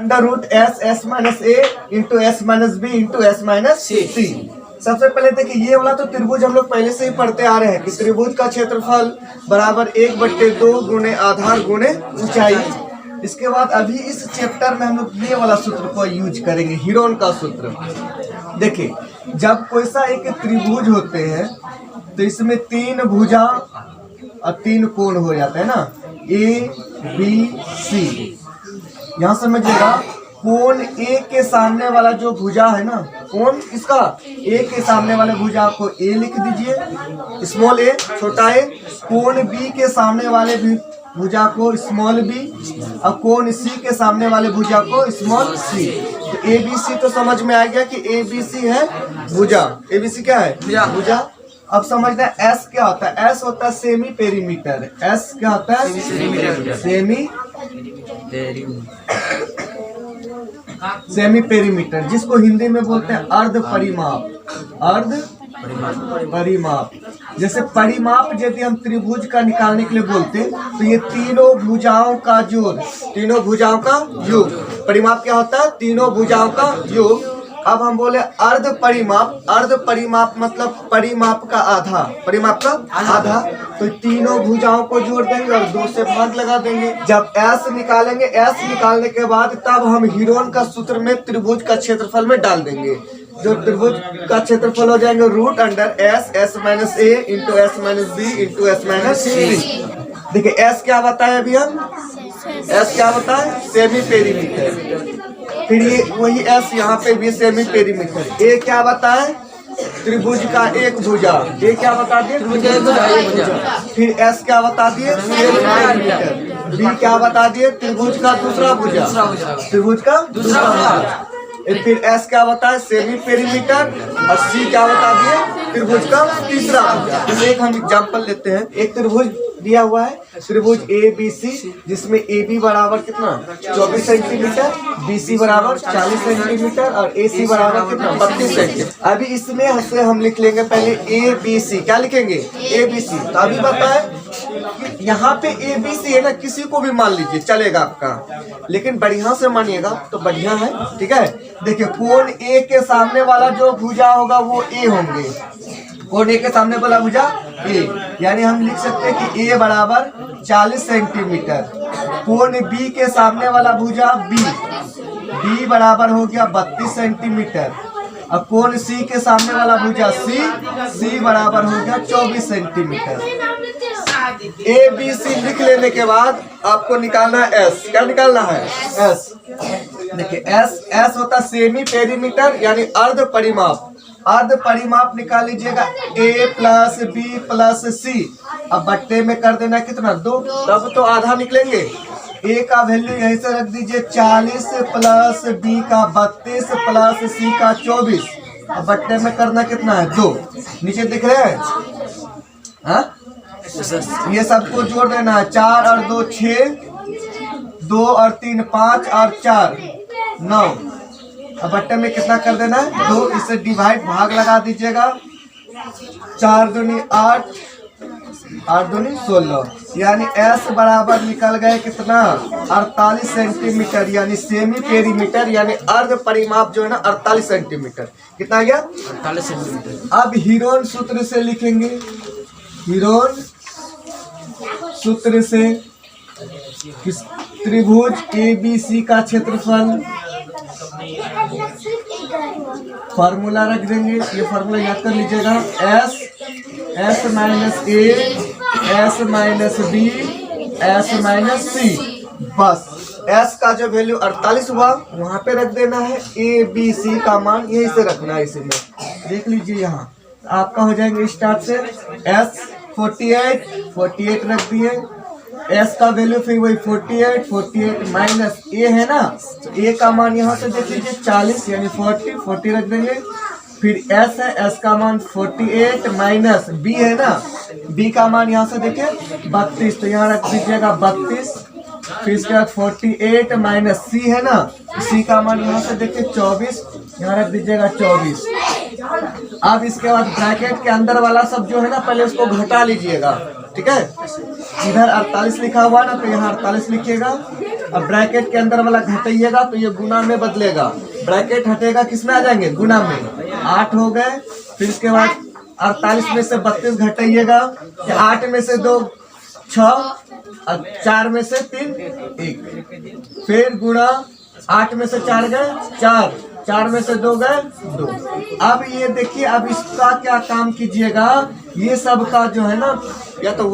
Under root S S minus A into S minus B into S minus C. सबसे पहले देखिए ये वाला तो त्रिभुज हम लोग पहले से ही पढ़ते आ रहे हैं कि त्रिभुज का क्षेत्रफल बराबर 1/2 गुणे आधार गुणे ऊंचाई। इसके बाद अभी इस चैप्टर में हम लोग ये वाला सूत्र को यूज करेंगे, हीरोन का सूत्र। देखिए जब कोई सा एक त्रिभुज होते हैं तो इसमें 3 भुजा और 3 कोण हो जाते हैं ना, ए बी सी। यहाँ समझिएगा कोण ए के सामने वाला जो भुजा है ना, कोण इसका ए के सामने वाले भुजा को ए लिख दीजिए, स्मॉल ए छोटा ए। कोण बी के सामने वाले भुजा को स्मॉल बी और कोण सी के सामने वाले भुजा को स्मॉल सी। तो ए बी सी तो समझ में आ गया कि ए बी सी है भुजा। ए बी सी क्या है? भुजा। अब समझना एस क्या होता है? एस होता है सेमी पेरीमीटर। एस क्या होता है? सेमी पेरीमीटर, जिसको हिंदी में बोलते हैं अर्ध परिमाप। अर्ध परिमाप। जैसे परिमाप यदि हम त्रिभुज का निकालने के लिए बोलते तो ये तीनों भुजाओं का जोड़, तीनों भुजाओं का योग। परिमाप क्या होता है? तीनों भुजाओं का योग। अब हम बोले अर्ध परिमाप। अर्ध परिमाप मतलब परिमाप का आधा, परिमाप का आधा। तो तीनों भुजाओं को जोड़ देंगे और 2 से भाग लगा देंगे। जब एस निकालेंगे, एस निकालने के बाद तब हम हीरोन का सूत्र में त्रिभुज का क्षेत्रफल में डाल देंगे। जो त्रिभुज का क्षेत्रफल हो जाएंगे root under S S minus A into S minus B into S minus C. देखिए एस क्या बताया अभी हम? एस क्या होता है? Semi perimeter. फिर ये वही एस यहाँ पे भी सेमी पेरीमीटर। ए क्या बताए? त्रिभुज का एक भुजा। ए क्या बता दिए? त्रिभुज एक भुजा। फिर एस क्या बता दिए? Semi perimeter. बी क्या बता दिए? त्रिभुज का दूसरा भुजा। त्रिभुज का दूसरा भुजा। फिर एस क्या बताए? Semi perimeter. और सी क्या बता दिए? त्रिभुज का तीसरा भुजा। जैसे एक हम एग्जांपल लेते हैं। एक त्रिभुज दिया हुआ है, त्रिभुज ए बी सी, जिसमें ए बी बराबर कितना? 24 सेंटीमीटर, बी सी बराबर 40 सेंटीमीटर और ए सी बराबर कितना? 32 सेंटीमीटर। अभी इसमें से हम लिख लेंगे पहले ए बी सी। क्या लिखेंगे? A B C. तो अभी बताए यहाँ पे ए बी सी है ना, किसी को भी मान लीजिए चलेगा आपका, लेकिन बढ़िया से मानिएगा तो बढ़िया है। ठीक है, देखिए कोण ए के सामने वाला जो भुजा होगा वो ए होंगे। कोण ए के सामने वाला भुजा ए, यानी हम लिख सकते हैं कि ए बराबर 40 सेंटीमीटर। कोण बी के सामने वाला भुजा बी, बी बराबर हो गया 32 सेंटीमीटर। और कोण सी के सामने वाला भुजा सी, सी बराबर हो गया 24 सेंटीमीटर। ए बी सी लिख लेने के बाद आपको निकालना है एस। क्या निकालना है? एस। देखिए एस, एस होता सेमी पेरीमीटर यानी अर्ध परिमाप। अर्ध परिमाप निकाल लीजिएगा ए प्लस बी प्लस सी। अब बट्टे में कर देना कितना? 2, तब तो आधा निकलेंगे। ए का वैल्यू यहीं से रख दीजिए 40 प्लस बी का 32 प्लस सी का 24। अब बट्टे में करना कितना है? 2। नीचे दिख रहे हैं? हाँ, ये सबको जोड़ देना है। 4 और 2 6, 2 और 3 5 और 4 9। अब बट्टे में कितना कर देना है? 2। इससे डिवाइड भाग लगा दीजिएगा। 4 दूनी 8, 8 दूनी 16, यानी एस बराबर निकल गए कितना? 48 सेंटीमीटर, यानी सेमी पेरीमीटर यानी अर्ध परिमाप जो है ना 48 सेंटीमीटर। कितना गया? 48 सेंटीमीटर। अब हीरोन सूत्र से लिखेंगे। हीरोन सूत्र से त्रिभुज ए बी सी का क्षेत्रफल फार्मूला रख देंगे। ये फार्मूला याद कर लीजिएगा। एस, एस माइनस ए, S minus B, S minus C. बस एस का जो वैल्यू 48 हुआ वहां पे रख देना है। ए बी सी का मान यहीं से रखना है। इसी में देख लीजिए, यहाँ आपका हो जाएंगे स्टार्ट से एस 48 रख दिए। एस का वैल्यू फिर वही 48 माइनस ए है ना, तो ए का मान यहाँ से देख लीजिए 40 यानी 40 रख देंगे। फिर एस है, एस का मान 48 माइनस बी है ना, बी का मान यहाँ से देखिए 32, तो यहाँ रख दीजिएगा 32। फिर इसके बाद 48 माइनस सी है ना, सी का मान यहाँ से देखिए 24, यहाँ रख दीजिएगा 24। अब इसके बाद ब्रैकेट के अंदर वाला सब जो है ना पहले उसको घटा लीजिएगा। ठीक है, इधर 48 लिखा हुआ ना तो यहाँ 48 लिखिएगा अब ब्रैकेट के अंदर वाला घटाइएगा तो ये गुना में बदलेगा, ब्रैकेट हटेगा किसमें आ जाएंगे, गुना में। 8 हो गए, फिर इसके बाद 48 में से 32 घटाइएगा, 8 में से 2 6 और 4 में से 3 1, फिर गुणा 8 में से 4 गए 4, 4 में से 2 गए 2। अब ये देखिए, अब इसका क्या काम कीजिएगा, ये सब का जो है ना, या तो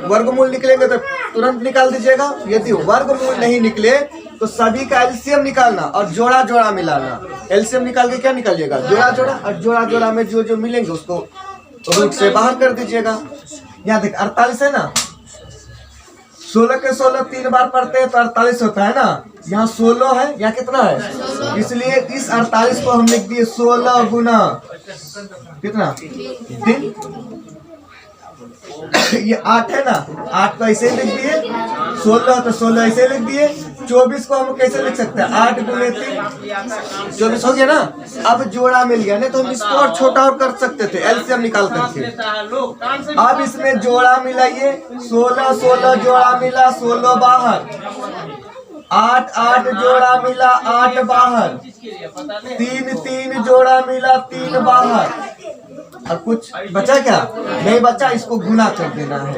वर्गमूल निकलेंगे तो तुरंत निकाल दीजिएगा, यदि वर्गमूल नहीं निकले तो सभी का एलसीएम निकालना और जोड़ा जोड़ा मिलाना। एलसीएम निकाल के क्या निकालिएगा, जोड़ा जोड़ा, और जोड़ा जोड़ा में जो जो मिलेंगे उसको रूट से बाहर कर दीजिएगा। यहाँ देख 48 है ना, 16 के 16 3 बार पढ़ते हैं तो 48 होता है ना, यहाँ 16 है, यहाँ कितना है, इसलिए इस 48 को हम लिख दिए 16 गुना कितना 3, ये 8 है ना, 8 को ऐसे लिख दिए, 16 तो 16 ऐसे लिख दिए, 24 को हम कैसे लिख सकते हैं, 8 गुने 3 24 हो गया ना। अब जोड़ा मिल गया, नहीं तो हम इसको और छोटा और कर सकते थे, एलसीएम निकाल करके। अब इसमें जोड़ा मिलाइए, 16 16 जोड़ा मिला 16 बाहर, 8 8 जोड़ा मिला 8 बाहर, 3 3 जोड़ा मिला 3 बाहर। अब कुछ बचा क्या, नहीं बचा, इसको गुना कर देना है।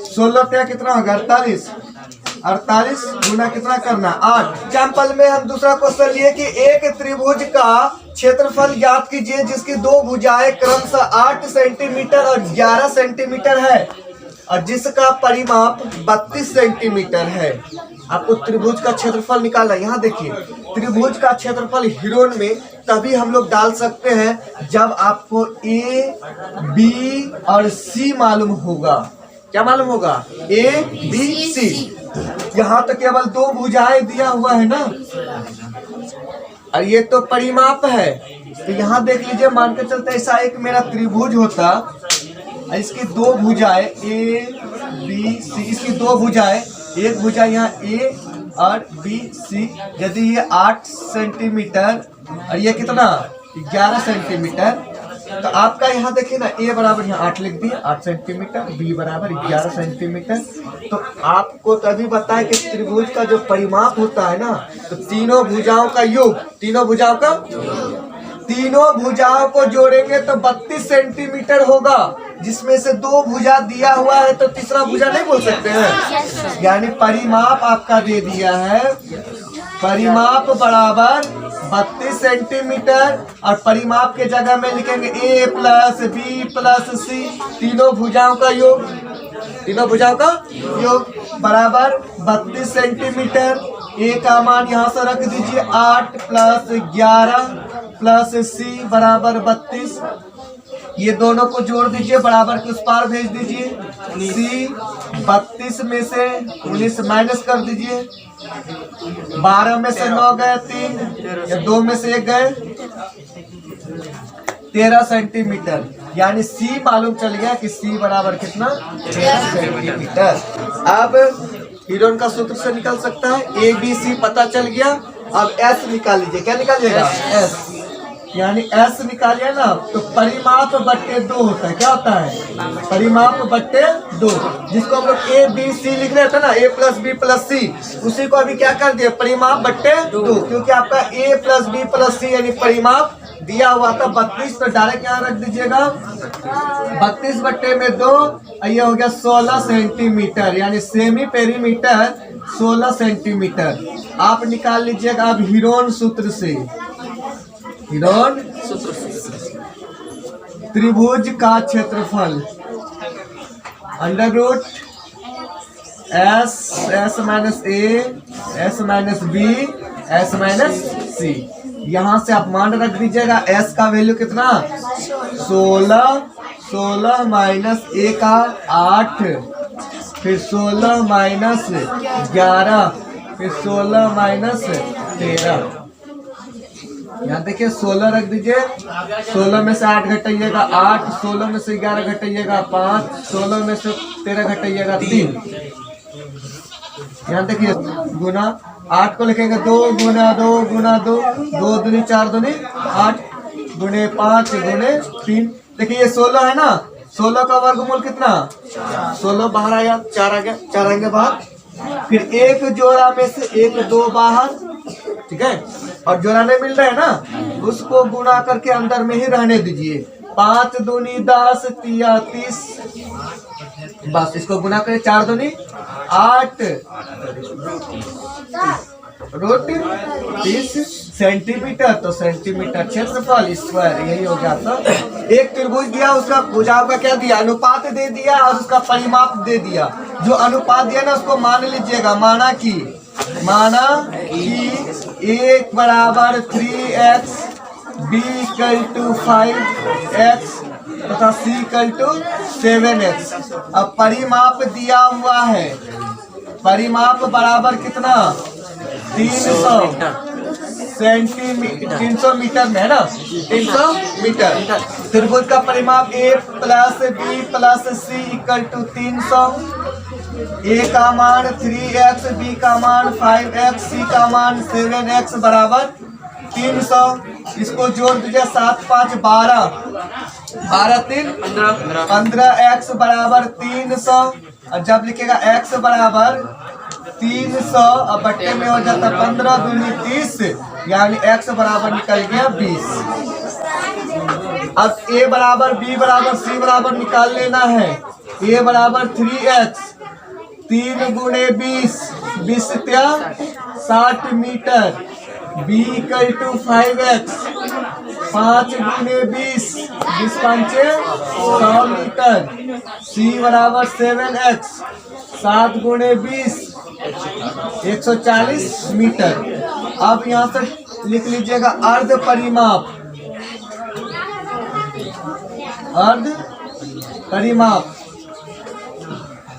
16 क्या कितना होगा 48, 48 गुना कितना करना 8। एग्जाम्पल में हम दूसरा क्वेश्चन लिए कि एक त्रिभुज का क्षेत्रफल ज्ञात कीजिए जिसकी 2 भुजाएं क्रमशः 8 सेंटीमीटर और 11 सेंटीमीटर है और जिसका परिमाप 32 सेंटीमीटर है। आपको त्रिभुज का क्षेत्रफल निकालना है। यहाँ देखिए, त्रिभुज का क्षेत्रफल हीरोन में तभी हम लोग डाल सकते हैं जब आपको ए बी और सी मालूम होगा। क्या मालूम होगा, ए बी सी। यहाँ तो केवल 2 भुजाएं दिया हुआ है ना, और ये तो परिमाप है। तो यहाँ देख लीजिए, मान के चलते ऐसा एक मेरा त्रिभुज होता, इसकी 2 भुजाएं ए बी सी, इसकी 2 भुजाएं, एक भुजा यहाँ ए और बी सी, यदि ये 8 सेंटीमीटर और ये कितना 11 सेंटीमीटर, तो आपका यहाँ देखिए ना, ए बराबर यहाँ 8 लिख दिए 8 सेंटीमीटर, बी बराबर 11 सेंटीमीटर। तो आपको तभी बताया कि त्रिभुज का जो परिमाप होता है ना, तो तीनों भुजाओं का योग, तीनों भुजाओं को जोड़ेंगे तो 32 सेंटीमीटर होगा, जिसमें से 2 भुजा दिया हुआ है तो तीसरा भुजा नहीं बोल सकते हैं। यानी परिमाप आपका दे दिया है, परिमाप बराबर 32 सेंटीमीटर, और परिमाप के जगह में लिखेंगे a प्लस बी प्लस सी, तीनों भुजाओं का योग, तीनों भुजाओं का योग बराबर 32 सेंटीमीटर। a का मान यहाँ से रख दीजिए, 8 प्लस 11 प्लस सी बराबर 32। ये दोनों को जोड़ दीजिए, बराबर के उस पार भेज दीजिए। सी 32 में से 19 माइनस कर दीजिए, 12 में से 9 गए 3, या 2 में से 1 गए 13 सेंटीमीटर। यानी सी मालूम चल गया कि सी बराबर कितना 13 सेंटीमीटर। अब हीरोन का सूत्र से निकल सकता है, ए बी सी पता चल गया। अब एस निकाल लीजिए, क्या निकालिएगा एस, यानी एस निकालिए ना, तो परिमाप बट्टे 2 होता है। क्या होता है, परिमाप बट्टे 2, जिसको हम लोग ए बी सी लिख रहे थे ना, ए प्लस बी प्लस सी, उसी को अभी क्या कर दिया, परिमाप बट्टे 2, क्योंकि आपका ए प्लस बी प्लस सी यानी परिमाप दिया हुआ था 32, तो डायरेक्ट यहाँ रख दीजिएगा 32 बट्टे में 2, ये हो गया 16 सेंटीमीटर, यानी सेमी पेरीमीटर 16 सेंटीमीटर। आप निकाल लीजिएगा अब हीरोन सूत्र से, हीरोन त्रिभुज का क्षेत्रफल अंडर रूट एस माइनस ए, S minus B, S minus C. यहाँ से आप मान रख दीजिएगा, एस का वैल्यू कितना 16, 16 माइनस ए का 8, फिर 16 माइनस 11, फिर 16 माइनस 13। यहाँ देखिए 16 रख दीजिए, 16 में से 8 घटाइएगा 8, 16 में से 11 घटाइएगा 5, 16 में से 13 घटाइएगा 3। यहाँ देखिए गुना 8 को लिखेंगे 2 गुना 2 गुना 2, 2 दूनी 4 दूनी 8, गुने 5 गुने 3। देखिए ये 16 है ना, 16 का वर्गमूल कितना 16 बाहर आया, 4 आ गया, 4 आएंगे बाहर, फिर एक जोड़ा में से एक 2 बाहर, ठीक है, और जोड़ा नहीं मिल रहा है ना, उसको गुणा करके अंदर में ही रहने दीजिए। 5 दूनी 10 तिया 30, बस इसको गुना करें, 4 दूनी 8 रूट 30 सेंटीमीटर, तो सेंटीमीटर क्षेत्रफल स्क्वायर, यही हो गया। था एक त्रिभुज दिया, उसका भुजाओं का क्या दिया, अनुपात दे दिया और उसका परिमाप दे दिया। जो अनुपात दिया ना उसको मान लीजिएगा, माना कि 1 बराबर 3x, b equal to 5x तथा c इक्वल टू 7x। अब परिमाप दिया हुआ है, परिमाप बराबर कितना, 300 सेंटीमीटर, 300 मीटर में है ना, 300 मीटर। त्रिभुज का परिमाप a plus b plus c equal to 300। a का मान 3x, b का मान 5x, c का मान 7x बराबर 300। इसको जोड़ दीजिए, 7 5 12, 12 3 15x बराबर 300। और जब लिखेगा x बराबर 300 और बट्टे में हो जाता 15 दूनी 30, यानी x बराबर निकल गया 20। अब a बराबर b बराबर c बराबर निकाल लेना है। a बराबर 3x, 3 गुणे 20, 20 त्या 60 metre, b equal to 5x, 5 गुणे 20, 20 पंचे 100 मीटर, c बराबर 7x, 7 गुणे 20 140 मीटर। अब यहाँ से लिख लीजिएगा अर्ध परिमाप, अर्ध परिमाप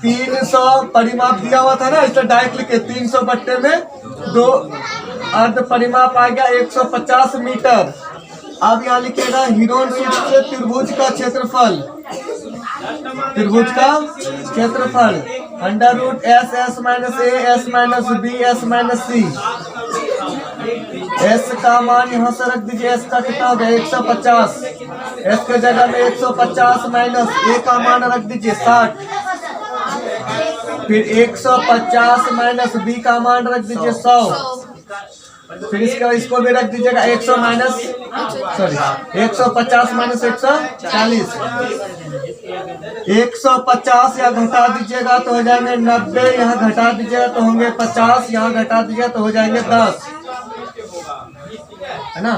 300 परिमाप दिया हुआ था ना, इसलिए डायरेक्ट लिखे 300 बट्टे में 2, अर्ध परिमाप आ गया 150 मीटर। अब यहाँ लिखिएगा हिरोन सूत्र से त्रिभुज का क्षेत्रफल, त्रिभुज का क्षेत्रफल under root S S minus A S minus B S minus c. S का मान यहाँ से रख दीजिए, एस का कितना हो गया 150, एस के जगह में 150 माइनस ए का मान रख दीजिए 60, फिर 150 माइनस बी का मान रख दीजिए 100, फिर इसको भी रख दीजिएगा 100 माइनस, सॉरी 150 माइनस 140, 150 यहाँ घटा दीजिएगा तो हो जाएंगे 90, यहाँ घटा दीजिएगा तो होंगे 50, यहाँ घटा दीजिएगा तो हो जाएंगे 10, है ना।